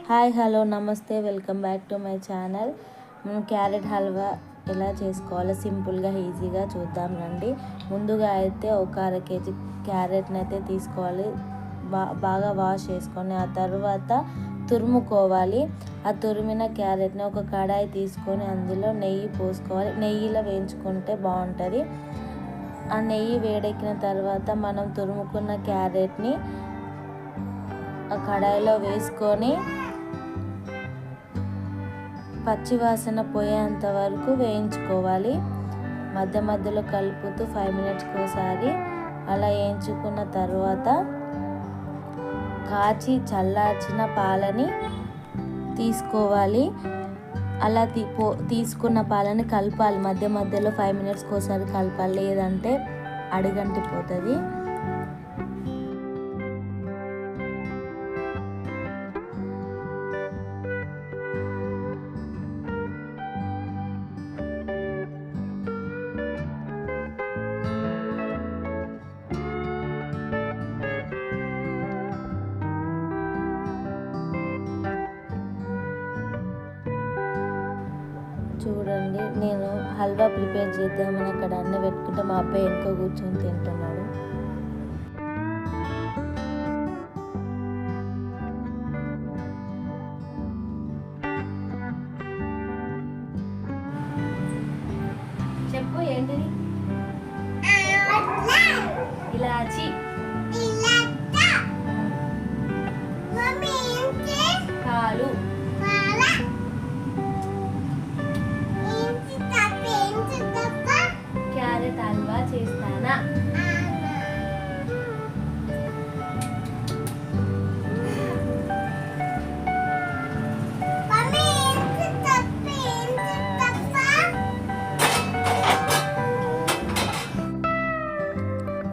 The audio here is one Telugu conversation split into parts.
హాయ్ హలో నమస్తే welcome back to my channel. మనం క్యారెట్ హల్వా ఎలా చేసుకోవాలో సింపుల్గా ఈజీగా చూద్దాం రండి. ముందుగా అయితే ఒక అర కేజీ క్యారెట్ని అయితే తీసుకోవాలి. బాగా వాష్ చేసుకొని ఆ తర్వాత తురుముకోవాలి. ఆ తురిమిన క్యారెట్ని ఒక కడాయి తీసుకొని అందులో నెయ్యి పోసుకోవాలి. నెయ్యిలో వేయించుకుంటే బాగుంటుంది. ఆ నెయ్యి వేడెక్కిన తర్వాత మనం తురుముకున్న క్యారెట్ని ఆ కడాయిలో వేసుకొని పచ్చివాసన పోయేంత వరకు వేయించుకోవాలి. మధ్య మధ్యలో కలుపుతూ 5 మినిట్స్కి ఒకసారి అలా వేయించుకున్న తర్వాత కాచి చల్లార్చిన పాలని తీసుకోవాలి. అలా తీసుకున్న పాలని కలపాలి. మధ్య మధ్యలో 5 మినిట్స్కి ఒకసారి కలపాలి, లేదంటే అడుగంటిపోతుంది. చూడండి, నేను హల్వా ప్రిపేర్ చేద్దామని అక్కడ అన్నీ పెట్టుకుంటే మా అబ్బాయి వెనుక కూర్చొని తింటున్నాడు. చెప్పు ఏంటిది? ఇలాచి, పాలు, క్యారెట్ హల్వా చేస్తానా?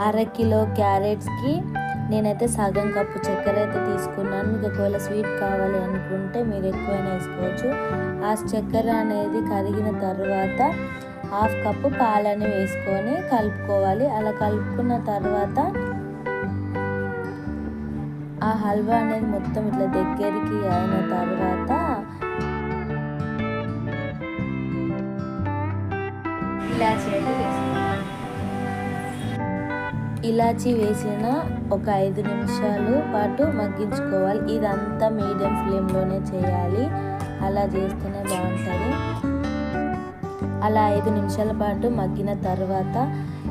అర కిలో క్యారెట్స్కి నేనైతే సగం కప్పు చక్కెర అయితే తీసుకున్నాను. మీకు ఒకవేళ స్వీట్ కావాలి అనుకుంటే మీరు ఎక్కువైనా వేసుకోవచ్చు. ఆ చక్కెర అనేది కరిగిన తర్వాత 1/2 కప్పు పాలని వేసుకొని కలుపుకోవాలి. అలా కలుపుకున్న తర్వాత ఆ హల్వా అనేది మొత్తం ఇట్లా దగ్గరికి అయిన తర్వాత ఇలాచీ వేసిన ఒక 5 నిమిషాలు పాటు మగ్గించుకోవాలి. ఇదంతా మీడియం ఫ్లేమ్లోనే చేయాలి. అలా చేస్తేనే బాగుంటుంది. అలా 5 నిమిషాల పాటు మగ్గిన తర్వాత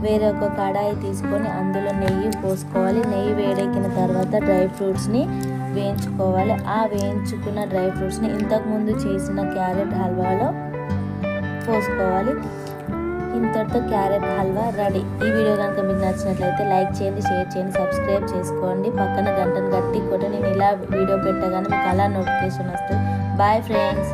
వేరే ఒక కడాయి తీసుకొని అందులో నెయ్యి పోసుకోవాలి. నెయ్యి వేడెక్కిన తర్వాత డ్రై ఫ్రూట్స్ని వేయించుకోవాలి. ఆ వేయించుకున్న డ్రై ఫ్రూట్స్ని ఇంతకుముందు చేసిన క్యారెట్ హల్వాలో పోసుకోవాలి. ఇంతటితో క్యారెట్ హల్వా రెడీ. ఈ వీడియో కనుక మీకు నచ్చినట్లయితే లైక్ చేయండి, షేర్ చేయండి, సబ్స్క్రైబ్ చేసుకోండి. పక్కన గంటను గట్టి కొట్టి నేను ఇలా వీడియో పెట్టగానే మీకు అలా నోటిఫికేషన్ వస్తుంది. Bye friends.